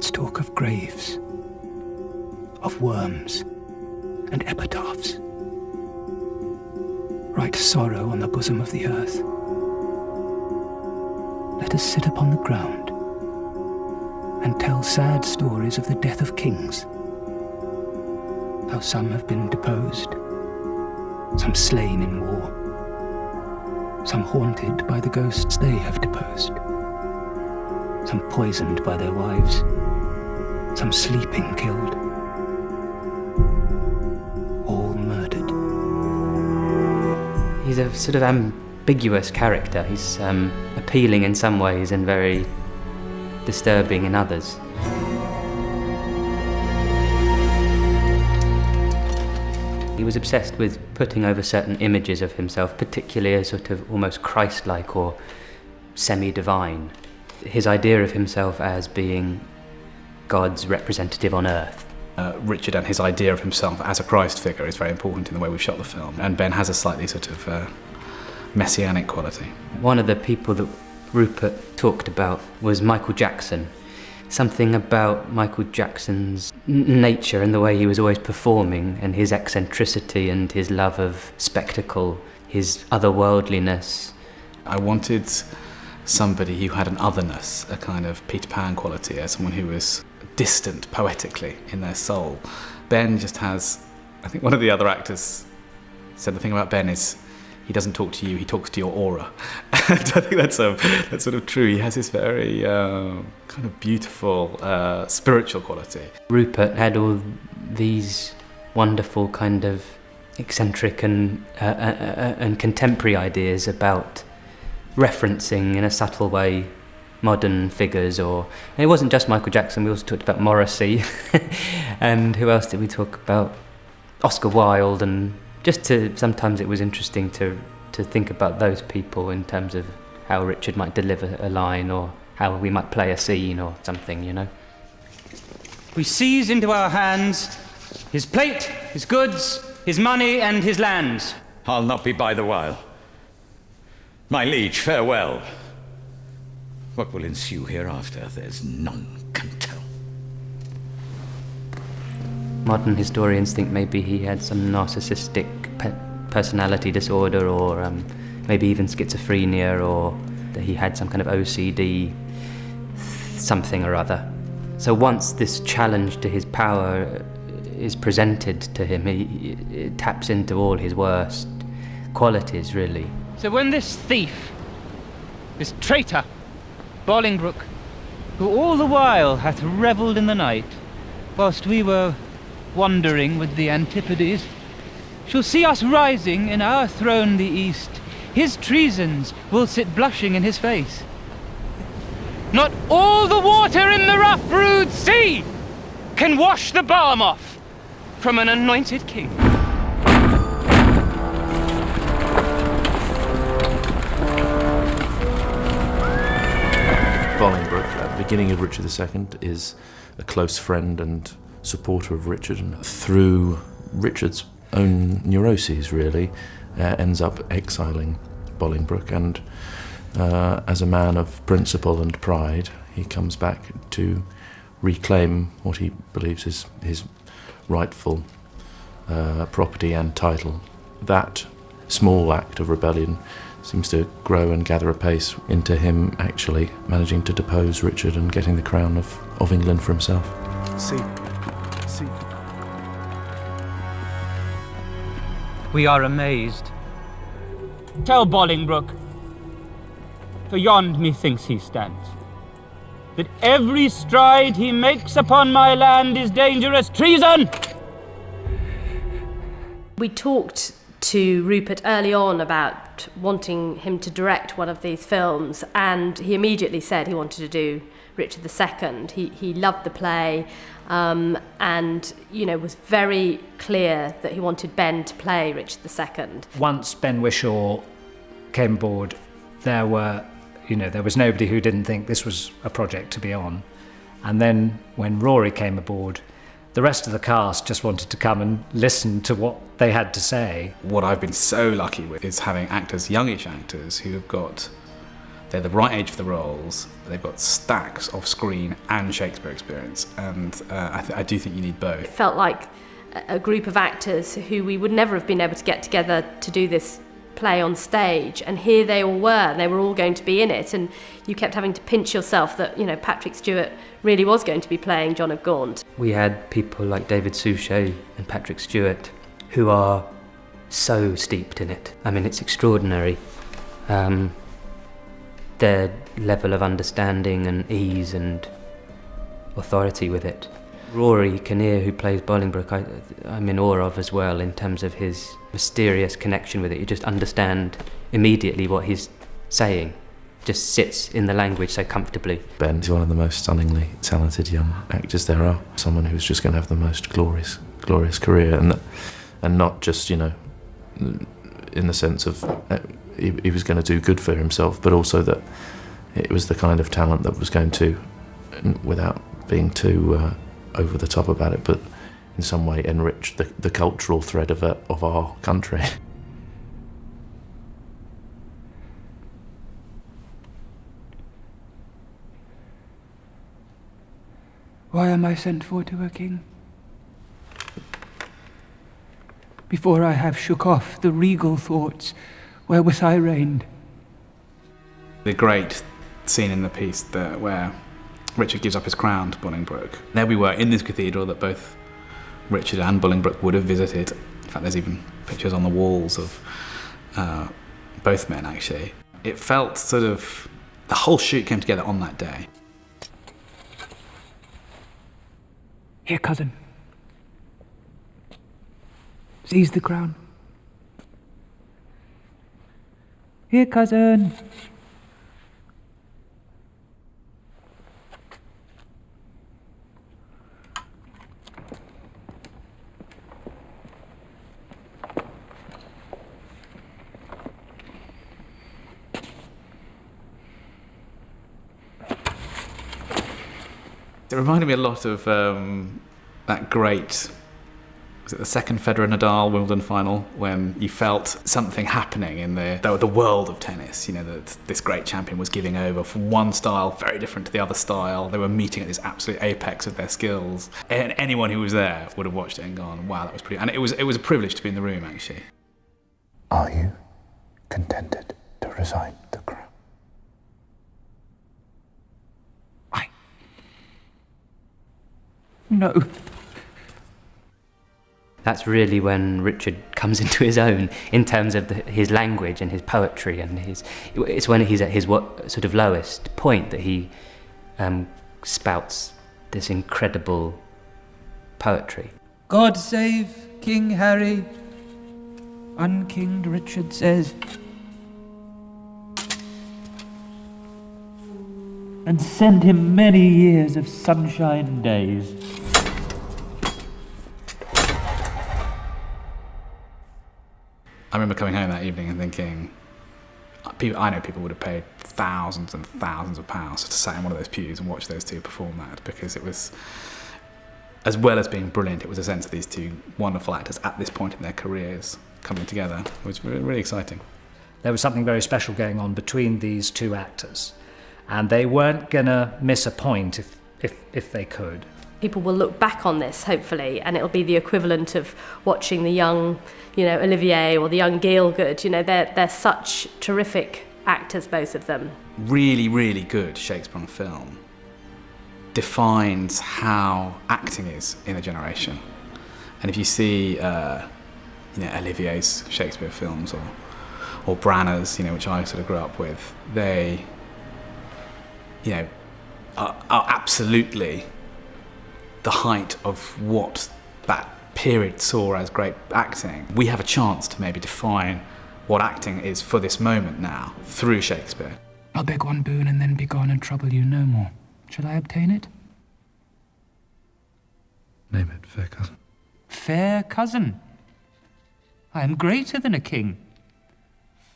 Let's talk of graves, of worms and epitaphs. Write sorrow on the bosom of the earth. Let us sit upon the ground and tell sad stories of the death of kings, how some have been deposed, some slain in war, some haunted by the ghosts they have deposed, some poisoned by their wives, some sleeping killed, all murdered. He's a sort of ambiguous character. He's appealing in some ways and very disturbing in others. He was obsessed with putting over certain images of himself, particularly as sort of almost Christ-like or semi-divine. His idea of himself as being God's representative on earth. Richard and his idea of himself as a Christ figure is very important in the way we've shot the film, and Ben has a slightly sort of messianic quality. One of the people that Rupert talked about was Michael Jackson. Something about Michael Jackson's nature and the way he was always performing, and his eccentricity and his love of spectacle, his otherworldliness. I wanted somebody who had an otherness, a kind of Peter Pan quality, someone who was distant poetically in their soul. Ben just has, I think one of the other actors said the thing about Ben is he doesn't talk to you, he talks to your aura. And I think that's sort of true. He has this very kind of beautiful spiritual quality. Rupert had all these wonderful kind of eccentric and contemporary ideas about referencing in a subtle way modern figures, and it wasn't just Michael Jackson. We also talked about Morrissey, and who else did we talk about? Oscar Wilde, and sometimes it was interesting to think about those people in terms of how Richard might deliver a line or how we might play a scene or something, you know. We seize into our hands his plate, his goods, his money and his lands. I'll not be by the while. My liege, farewell. What will ensue hereafter, there's none can tell. Modern historians think maybe he had some narcissistic personality disorder, or maybe even schizophrenia, or that he had some kind of OCD, something or other. So once this challenge to his power is presented to him, it taps into all his worst qualities, really. So when this thief, this traitor, Bolingbroke, who all the while hath revelled in the night, whilst we were wandering with the Antipodes, shall see us rising in our throne the east, his treasons will sit blushing in his face. Not all the water in the rough rude sea can wash the balm off from an anointed king. Bolingbroke, at the beginning of Richard II, is a close friend and supporter of Richard, and through Richard's own neuroses, really, ends up exiling Bolingbroke, and as a man of principle and pride, he comes back to reclaim what he believes is his rightful property and title. That small act of rebellion seems to grow and gather apace into him actually managing to depose Richard and getting the crown of England for himself. See. We are amazed. Tell Bolingbroke, for yond methinks he stands, that every stride he makes upon my land is dangerous treason! We talked to Rupert early on about wanting him to direct one of these films, and he immediately said he wanted to do Richard II. He loved the play, and was very clear that he wanted Ben to play Richard II. Once Ben Whishaw came aboard, there was nobody who didn't think this was a project to be on. And then when Rory came aboard, the rest of the cast just wanted to come and listen to what they had to say. What I've been so lucky with is having actors, youngish actors, who have got They're the right age for the roles. They've got stacks of screen and Shakespeare experience, and I do think you need both. It felt like a group of actors who we would never have been able to get together to do this play on stage, and here they all were, and they were all going to be in it, and you kept having to pinch yourself that, you know, Patrick Stewart really was going to be playing John of Gaunt. We had people like David Suchet and Patrick Stewart who are so steeped in it. I mean, it's extraordinary. Their level of understanding and ease and authority with it. Rory Kinnear, who plays Bolingbroke, I'm in awe of as well in terms of his mysterious connection with it. You just understand immediately what he's saying. Just sits in the language so comfortably. Ben's one of the most stunningly talented young actors there are. Someone who's just going to have the most glorious career, and not just, you know, in the sense of he was going to do good for himself, but also that it was the kind of talent that was going to, without being too over the top about it, but in some way enrich the cultural thread of our country. Why am I sent for to a king? Before I have shook off the regal thoughts wherewith I reigned. The great scene in the piece where Richard gives up his crown to Bolingbroke. There we were in this cathedral that both Richard and Bolingbroke would have visited. In fact, there's even pictures on the walls of both men, actually. It felt sort of, the whole shoot came together on that day. Here, cousin. Seize the crown. Here, cousin. It reminded me a lot of that great, was it the second Federer-Nadal Wimbledon final, when you felt something happening in the world of tennis, you know, that this great champion was giving over from one style very different to the other style. They were meeting at this absolute apex of their skills. And anyone who was there would have watched it and gone, wow, that was pretty... And it was a privilege to be in the room, actually. Are you contented to resign the crown? No. That's really when Richard comes into his own in terms of his language and his poetry, and it's when he's at his sort of lowest point that he spouts this incredible poetry. God save King Harry, unkinged Richard says, and send him many years of sunshine days. I remember coming home that evening and thinking, I know people would have paid thousands and thousands of pounds to sit in one of those pews and watch those two perform that, because it was, as well as being brilliant, it was a sense of these two wonderful actors at this point in their careers coming together. It was really exciting. There was something very special going on between these two actors, and they weren't going to miss a point if they could. People will look back on this, hopefully, and it'll be the equivalent of watching the young, you know, Olivier or the young Gielgud. You know, they're such terrific actors, both of them. Really, really good Shakespeare on film defines how acting is in a generation. And if you see, you know, Olivier's Shakespeare films or Branagh's, you know, which I sort of grew up with, they, you know, are absolutely the height of what that period saw as great acting. We have a chance to maybe define what acting is for this moment now through Shakespeare. I'll beg one boon and then be gone and trouble you no more. Shall I obtain it? Name it, fair cousin. Fair cousin. I am greater than a king.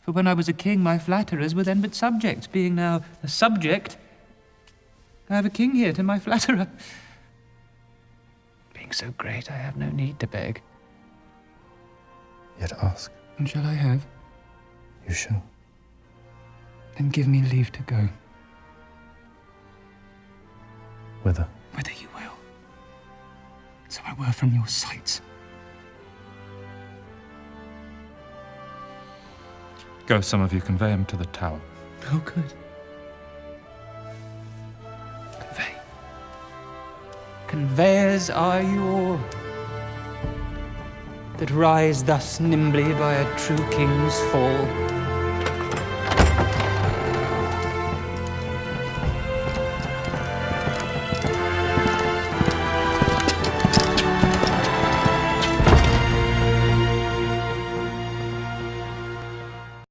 For when I was a king, my flatterers were then but subjects. Being now a subject, I have a king here to my flatterer. Being so great, I have no need to beg. Yet ask. And shall I have? You shall. Then give me leave to go, Whither? whither you will. So I were from your sights. Go, some of you, convey him to the tower. Oh, good. Convey. Conveyors are you all, that rise thus nimbly by a true king's fall.